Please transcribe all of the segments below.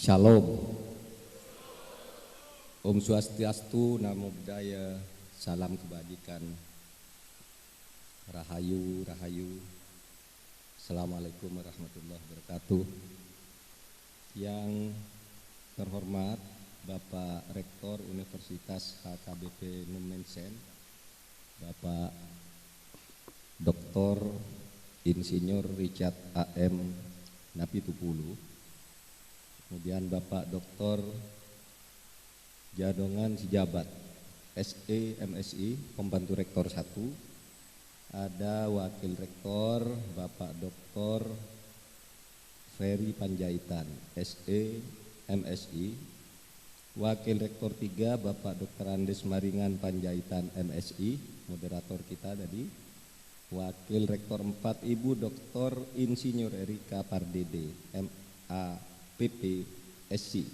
Shalom. Om Swastiastu, Namo Buddhaya, salam kebajikan. Rahayu, Rahayu. Assalamualaikum warahmatullahi wabarakatuh. Yang terhormat Bapak Rektor Universitas HKBP Numensen, Bapak Dr. Insinyur Richard A.M. Napitupulu, kemudian Bapak Dr. Jadongan Sijabat SE MSI Pembantu Rektor 1, ada Wakil Rektor Bapak Dr. Ferry Panjaitan SE MSI, Wakil Rektor 3 Bapak Dr. Andes Maringan Panjaitan MSI, moderator kita tadi, Wakil Rektor 4 Ibu Dr. Insinyur Erika Pardede MAPP SC,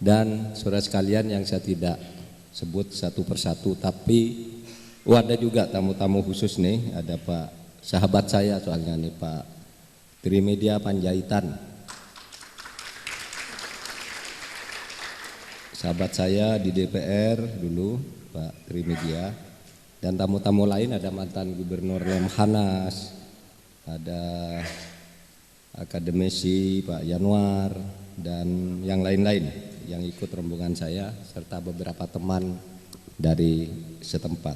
dan saudara sekalian yang saya tidak sebut satu persatu, tapi ada juga tamu-tamu khusus nih, ada Pak sahabat saya soalnya nih, Pak Trimedia Panjaitan, sahabat saya di DPR dulu, Pak Trimedia, dan tamu-tamu lain ada mantan Gubernur Lemhanas, ada akademisi Pak Yanuar, dan yang lain-lain yang ikut rombongan saya, serta beberapa teman dari setempat.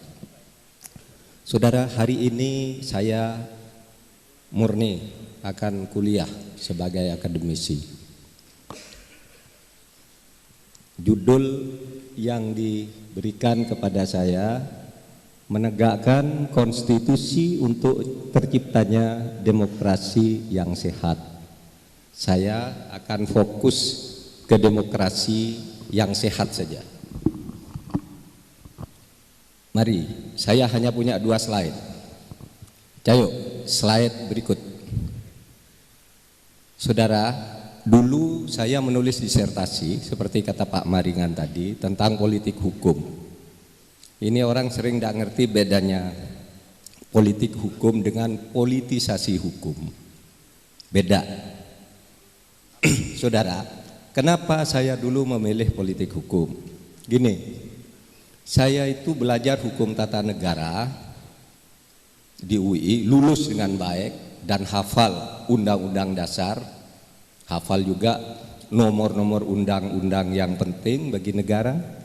Saudara, hari ini saya murni akan kuliah sebagai akademisi. Judul yang diberikan kepada saya, menegakkan konstitusi untuk terciptanya demokrasi yang sehat. Saya akan fokus ke demokrasi yang sehat saja. Mari, saya hanya punya 2 slide. Ayo, slide berikut. Saudara, dulu saya menulis disertasi seperti kata Pak Maringan tadi tentang politik hukum. Ini orang sering tidak ngerti bedanya politik hukum dengan politisasi hukum. Beda. Saudara, kenapa saya dulu memilih politik hukum? Gini, saya itu belajar hukum tata negara di UI, lulus dengan baik dan hafal undang-undang dasar, hafal juga nomor-nomor undang-undang yang penting bagi negara.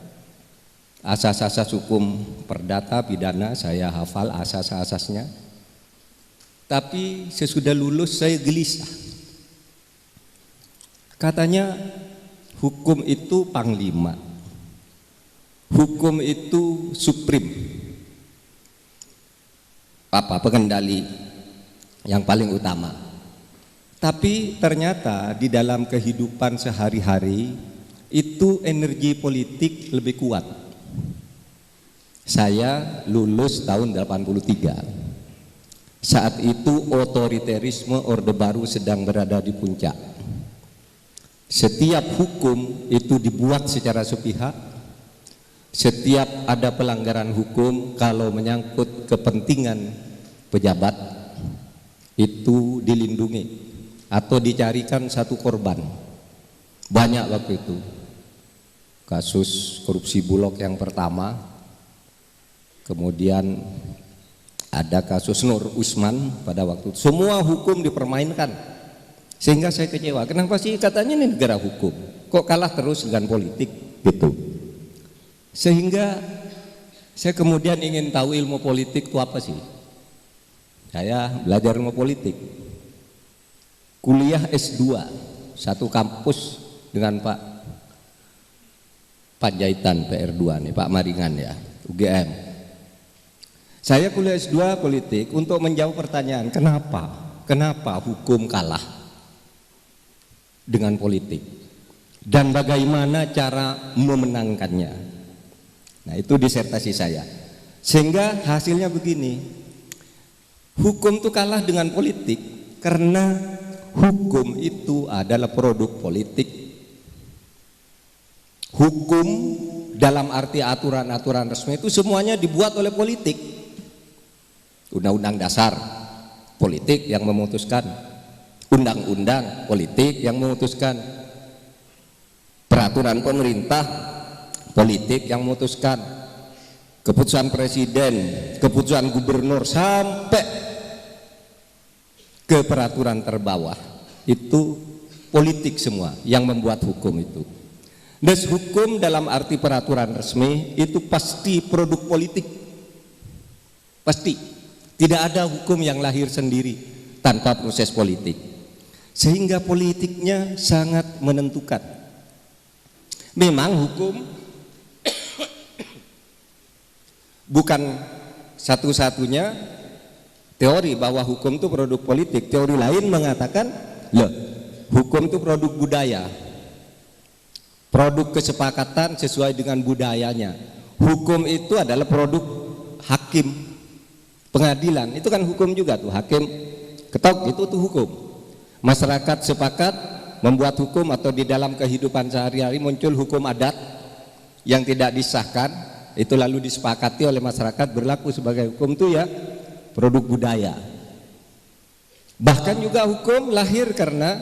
Asas-asas hukum perdata pidana saya hafal asas-asasnya. Tapi sesudah lulus saya gelisah. Katanya hukum itu panglima, hukum itu suprim, pengendali yang paling utama. Tapi ternyata di dalam kehidupan sehari-hari itu energi politik lebih kuat. Saya lulus tahun 83. Saat itu otoriterisme Orde Baru sedang berada di puncak. Setiap hukum itu dibuat secara sepihak. Setiap ada pelanggaran hukum kalau menyangkut kepentingan pejabat itu dilindungi atau dicarikan satu korban. Banyak waktu itu. Kasus korupsi Bulog yang pertama, kemudian ada kasus Nur Usman pada waktu itu. Semua hukum dipermainkan. Sehingga saya kecewa, kenapa sih katanya ini negara hukum, kok kalah terus dengan politik gitu. Sehingga saya kemudian ingin tahu ilmu politik itu apa sih. Saya belajar ilmu politik, kuliah S2 satu kampus dengan Pak Panjaitan PR2 nih, Pak Maringan ya, UGM. Saya kuliah S2 politik untuk menjawab pertanyaan kenapa hukum kalah dengan politik dan bagaimana cara memenangkannya. Nah, itu disertasi saya. Sehingga hasilnya begini, hukum itu kalah dengan politik karena hukum itu adalah produk politik. Hukum dalam arti aturan-aturan resmi itu semuanya dibuat oleh politik. Undang-undang dasar politik yang memutuskan, undang-undang politik yang memutuskan, peraturan pemerintah politik yang memutuskan, keputusan presiden, keputusan gubernur, sampai ke peraturan terbawah, itu politik semua yang membuat hukum itu. Dan hukum dalam arti peraturan resmi itu pasti produk politik, pasti. Tidak ada hukum yang lahir sendiri tanpa proses politik, sehingga politiknya sangat menentukan. Memang hukum bukan satu-satunya teori bahwa hukum itu produk politik. Teori lain mengatakan, loh, hukum itu produk budaya, produk kesepakatan sesuai dengan budayanya. Hukum itu adalah produk hakim, pengadilan. Itu kan hukum juga tuh, hakim ketok itu tuh hukum. Masyarakat sepakat membuat hukum, atau di dalam kehidupan sehari-hari muncul hukum adat yang tidak disahkan, itu lalu disepakati oleh masyarakat berlaku sebagai hukum, itu ya produk budaya. Bahkan juga hukum lahir karena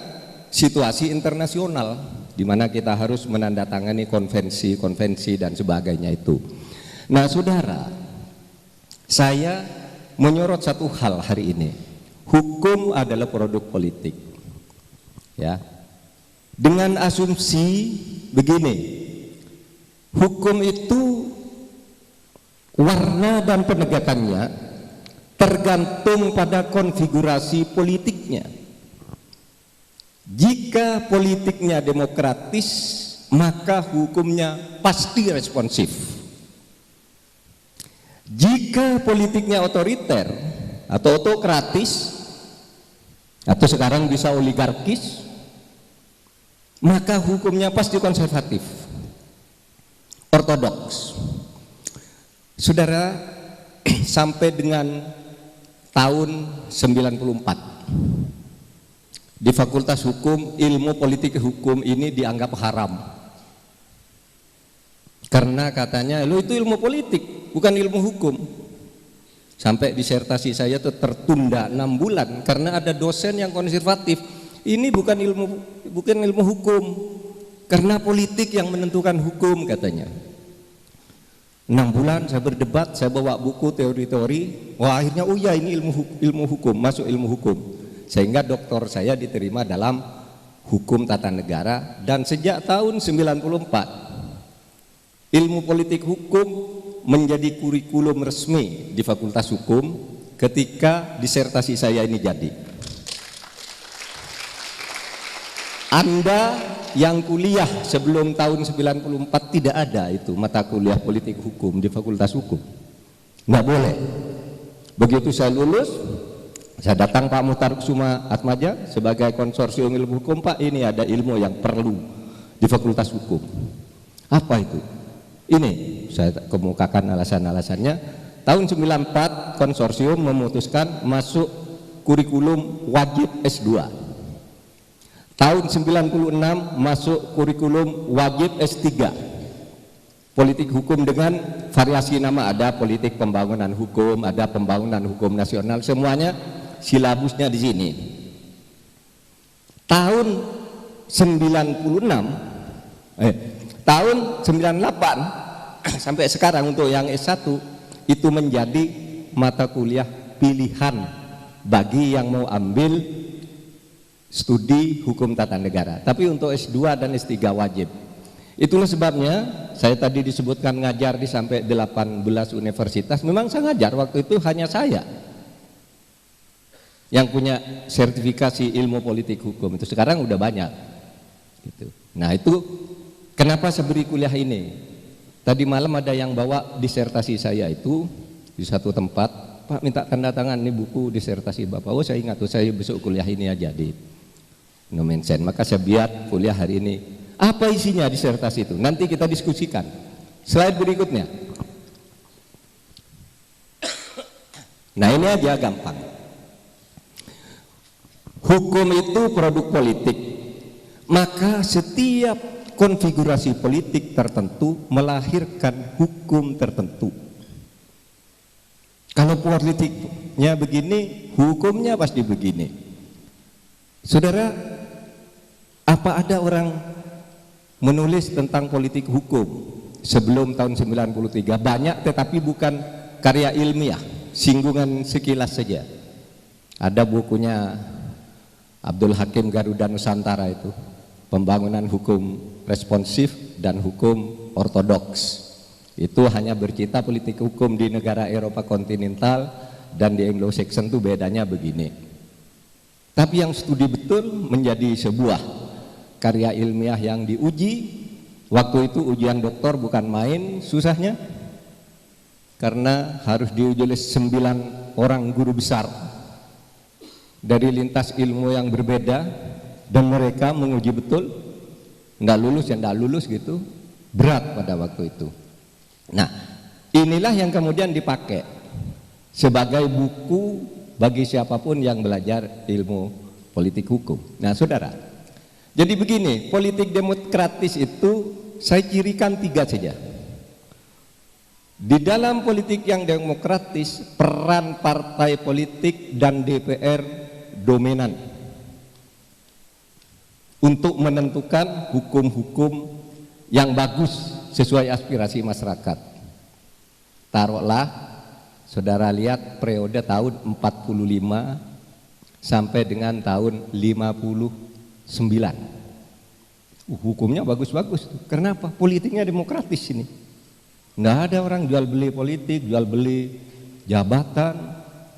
situasi internasional, di mana kita harus menandatangani konvensi dan sebagainya itu. Nah, saudara, saya menyorot satu hal hari ini. Hukum adalah produk politik, ya. Dengan asumsi begini, hukum itu warna dan penegakannya tergantung pada konfigurasi politiknya. Jika politiknya demokratis, maka hukumnya pasti responsif. Jika politiknya otoriter atau autokratis, atau sekarang bisa oligarkis, maka hukumnya pasti konservatif, ortodoks. Saudara, sampai dengan tahun 94 di Fakultas Hukum, ilmu politik hukum ini dianggap haram, karena katanya lo itu ilmu politik bukan ilmu hukum. Sampai disertasi saya itu tertunda 6 bulan karena ada dosen yang konservatif. Ini bukan ilmu hukum, karena politik yang menentukan hukum, katanya. 6 bulan saya berdebat, saya bawa buku teori-teori. Wah, akhirnya oh ya ini ilmu hukum, masuk ilmu hukum. Sehingga doktor saya diterima dalam hukum tata negara, dan sejak tahun 94 ilmu politik hukum menjadi kurikulum resmi di Fakultas Hukum ketika disertasi saya ini jadi. Anda yang kuliah sebelum tahun 94 tidak ada itu mata kuliah politik hukum di Fakultas Hukum, nggak boleh. Begitu saya lulus, saya datang Pak Muhtar Kusuma Atmaja sebagai konsorsium ilmu hukum. Pak, ini ada ilmu yang perlu di Fakultas Hukum. Apa itu? Ini saya kemukakan alasan-alasannya. Tahun 94 konsorsium memutuskan masuk kurikulum wajib S2. Tahun 96 masuk kurikulum wajib S3, politik hukum dengan variasi nama, ada politik pembangunan hukum, ada pembangunan hukum nasional, semuanya silabusnya di sini. Tahun 98 sampai sekarang untuk yang S1 itu menjadi mata kuliah pilihan bagi yang mau ambil studi hukum tata negara, tapi untuk S2 dan S3 wajib. Itulah sebabnya saya tadi disebutkan ngajar di sampai 18 universitas. Memang saya ngajar waktu itu hanya saya yang punya sertifikasi ilmu politik hukum, itu sekarang udah banyak gitu. Nah, itu kenapa saya beri kuliah ini. Tadi malam ada yang bawa disertasi saya itu di satu tempat, Pak minta tanda tangan nih buku disertasi Bapak. Oh, saya ingat tuh, saya besok kuliah ini aja di no mention. Maka saya biar kuliah hari ini. Apa isinya disertasi itu? Nanti kita diskusikan. Slide berikutnya. Nah, ini aja gampang. Hukum itu produk politik. Maka setiap konfigurasi politik tertentu melahirkan hukum tertentu. Kalau politiknya begini, hukumnya pasti begini. Saudara, apa ada orang menulis tentang politik hukum sebelum tahun 93 banyak, tetapi bukan karya ilmiah, singgungan sekilas saja. Ada bukunya Abdul Hakim Garuda Nusantara itu, pembangunan hukum responsif dan hukum ortodoks. Itu hanya bercerita politik hukum di negara Eropa kontinental, dan di Anglo-Saxon itu bedanya begini. Tapi yang studi betul menjadi sebuah karya ilmiah yang diuji. Waktu itu ujian doktor bukan main susahnya, karena harus diuji oleh 9 orang guru besar dari lintas ilmu yang berbeda, dan mereka menguji betul, nggak lulus ya nggak lulus gitu, berat pada waktu itu. Nah, inilah yang kemudian dipakai sebagai buku bagi siapapun yang belajar ilmu politik hukum. Nah, saudara, jadi begini, politik demokratis itu saya cirikan 3 saja. Di dalam politik yang demokratis, peran partai politik dan DPR dominan untuk menentukan hukum-hukum yang bagus sesuai aspirasi masyarakat. Taruhlah, saudara lihat periode tahun 45 sampai dengan tahun 59. Hukumnya bagus-bagus. Kenapa? Politiknya demokratis ini. Nggak ada orang jual beli politik, jual beli jabatan,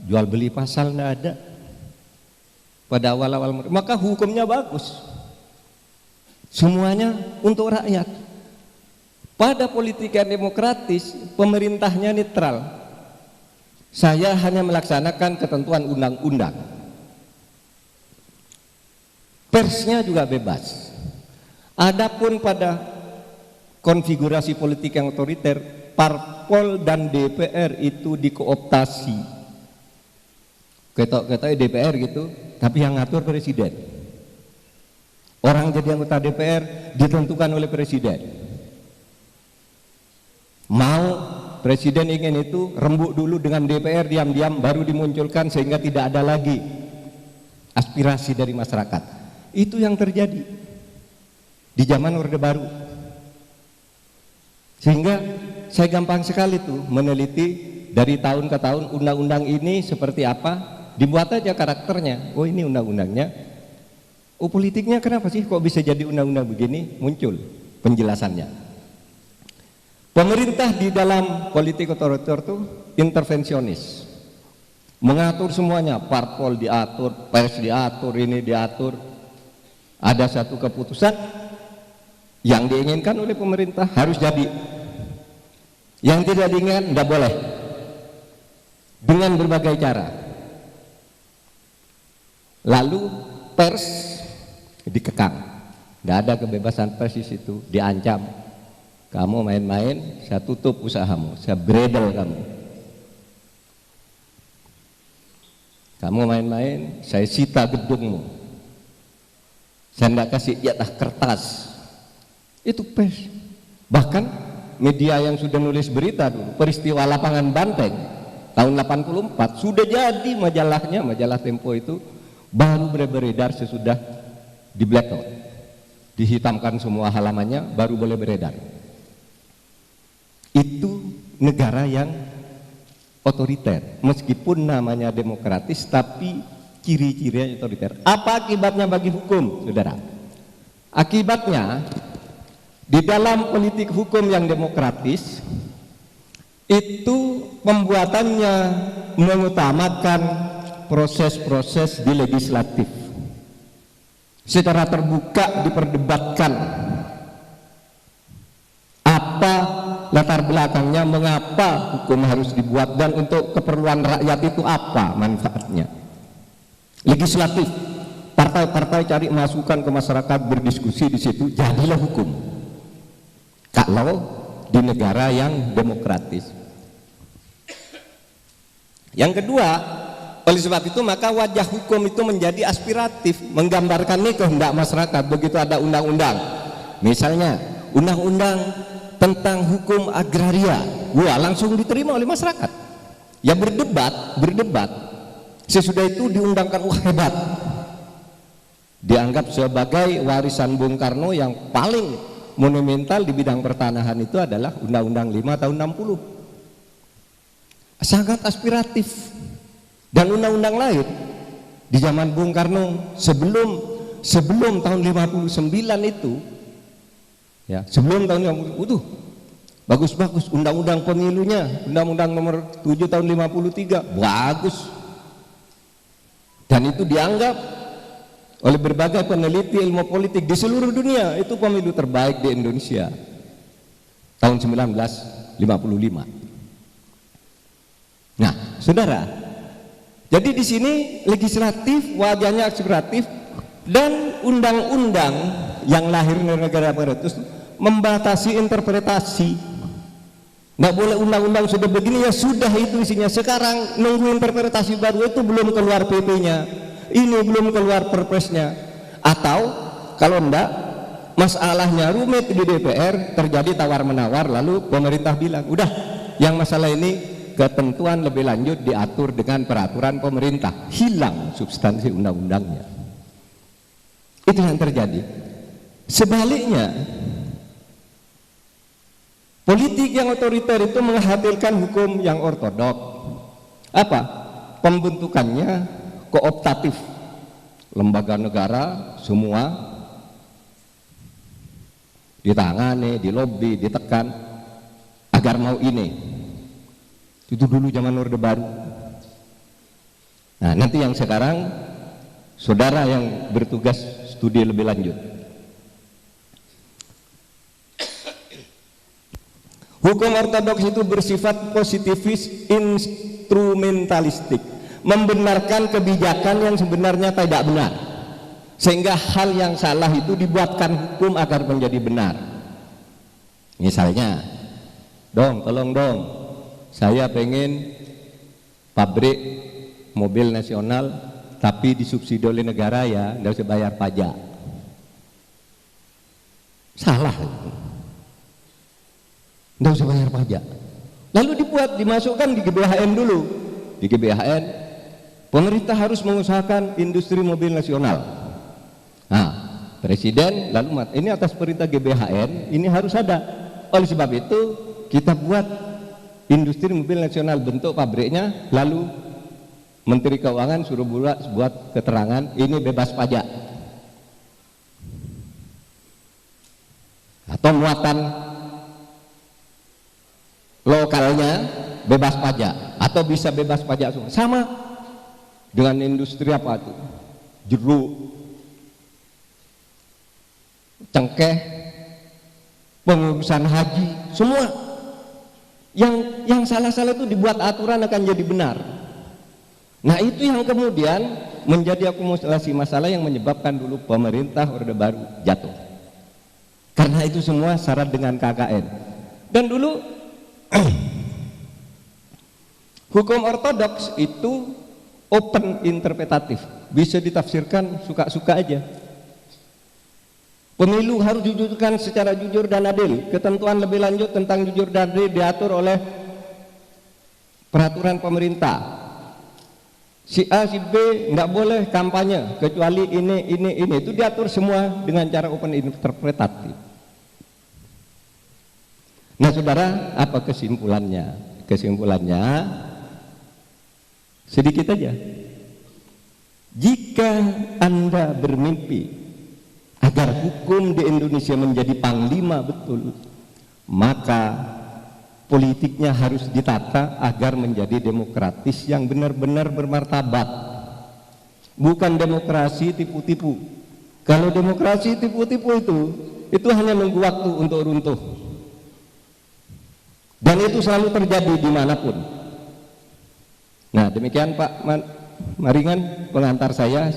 jual beli pasal, nggak ada. Pada awal-awal, maka hukumnya bagus. Semuanya untuk rakyat. Pada politik yang demokratis, pemerintahnya netral. Saya hanya melaksanakan ketentuan undang-undang. Persnya juga bebas. Adapun pada konfigurasi politik yang otoriter, parpol dan DPR itu dikooptasi. Ketok-ketoknya DPR gitu, tapi yang ngatur presiden. Orang jadi anggota DPR ditentukan oleh presiden. Mau presiden ingin itu, rembuk dulu dengan DPR, diam-diam baru dimunculkan sehingga tidak ada lagi aspirasi dari masyarakat. Itu yang terjadi di zaman Orde Baru. Sehingga saya gampang sekali tuh meneliti dari tahun ke tahun undang-undang ini seperti apa, dibuat aja karakternya. Oh, ini undang-undangnya. Oh, politiknya kenapa sih kok bisa jadi undang-undang begini? Muncul penjelasannya. Pemerintah di dalam politik otoriter tuh intervensionis, mengatur semuanya, parpol diatur, pers diatur, ini diatur. Ada satu keputusan yang diinginkan oleh pemerintah harus jadi, yang tidak diinginkan tidak boleh, dengan berbagai cara. Lalu pers dikekang, tidak ada kebebasan pers di situ, diancam. Kamu main-main, saya tutup usahamu, saya bredel kamu. Kamu main-main, saya sita gedungmu, saya tidak kasih jatah kertas. Itu pers. Bahkan media yang sudah nulis berita dulu, peristiwa lapangan Banteng tahun 84 sudah jadi majalahnya, majalah Tempo itu baru beredar sesudah di blackout, dihitamkan semua halamannya, baru boleh beredar. Itu negara yang otoriter, meskipun namanya demokratis tapi ciri-cirinya otoriter. Apa akibatnya bagi hukum, saudara? Akibatnya di dalam politik hukum yang demokratis itu pembuatannya mengutamakan proses-proses di legislatif. Secara terbuka diperdebatkan apa latar belakangnya, mengapa hukum harus dibuat, dan untuk keperluan rakyat itu apa manfaatnya. Legislatif, partai-partai cari masukan ke masyarakat, berdiskusi di situ, jadilah hukum. Kalau di negara yang demokratis. Yang kedua, oleh sebab itu maka wajah hukum itu menjadi aspiratif, menggambarkan nih kehendak masyarakat. Begitu ada undang-undang, misalnya undang-undang tentang hukum agraria, wah langsung diterima oleh masyarakat. Ya berdebat. Sesudah itu diundangkan, wah hebat. Dianggap sebagai warisan Bung Karno yang paling monumental di bidang pertanahan itu adalah Undang-Undang 5 tahun 60. Sangat aspiratif. Dan undang-undang lain di zaman Bung Karno sebelum tahun 59 itu, ya, sebelum tahun 50 itu bagus-bagus undang-undang pemilunya, undang-undang nomor 7 tahun 53 bagus. Dan itu dianggap oleh berbagai peneliti ilmu politik di seluruh dunia itu pemilu terbaik di Indonesia tahun 1955. Nah, saudara, jadi di sini legislatif wajahnya aspiratif dan undang-undang yang lahir dari negara barat itu membatasi interpretasi. Nggak boleh undang-undang sudah begini ya sudah itu isinya. Sekarang nunggu interpretasi baru, itu belum keluar PP-nya, ini belum keluar perpresnya. Atau kalau enggak, masalahnya rumit di DPR, terjadi tawar-menawar, lalu pemerintah bilang udah yang masalah ini ketentuan lebih lanjut diatur dengan peraturan pemerintah, hilang substansi undang-undangnya. Itu yang terjadi. Sebaliknya, politik yang otoriter itu menghasilkan hukum yang ortodok. Apa? Pembentukannya kooptatif. Lembaga negara semua ditangani, dilobi, ditekan agar mau ini. Itu dulu zaman Orde Baru. Nah, nanti yang sekarang saudara yang bertugas studi lebih lanjut. Hukum ortodoks itu bersifat positivis instrumentalistik, membenarkan kebijakan yang sebenarnya tidak benar, sehingga hal yang salah itu dibuatkan hukum agar menjadi benar. Misalnya, tolong dong, saya pengen pabrik mobil nasional tapi disubsidi oleh negara, ya nggak usah bayar pajak. Salah itu. Nggak usah bayar pajak. Lalu dimasukkan di GBHN dulu. Di GBHN, pemerintah harus mengusahakan industri mobil nasional. Nah, presiden lalu ini atas perintah GBHN ini harus ada. Oleh sebab itu kita buat industri mobil nasional, bentuk pabriknya, lalu Menteri Keuangan suruh buat keterangan ini bebas pajak. Atau muatan lokalnya bebas pajak, atau bisa bebas pajak semua. Sama dengan industri apa tuh? Jeruk, cengkeh, pengurusan haji, semua yang salah-salah itu dibuat aturan akan jadi benar. Nah, itu yang kemudian menjadi akumulasi masalah yang menyebabkan dulu pemerintah Orde Baru jatuh. Karena itu semua syarat dengan KKN. Dan dulu hukum ortodoks itu open interpretatif, bisa ditafsirkan suka-suka aja. Pemilu harus dijujurkan secara jujur dan adil. Ketentuan lebih lanjut tentang jujur dan adil diatur oleh peraturan pemerintah. Si A, si B nggak boleh kampanye kecuali ini. Itu diatur semua dengan cara open interpretatif. Nah, saudara, apa kesimpulannya? Kesimpulannya sedikit aja. Jika Anda bermimpi agar hukum di Indonesia menjadi panglima betul, maka politiknya harus ditata agar menjadi demokratis yang benar-benar bermartabat. Bukan demokrasi tipu-tipu. Kalau demokrasi tipu-tipu itu hanya nunggu waktu untuk runtuh. Dan itu selalu terjadi dimanapun. Nah, demikian Pak Maringan pengantar saya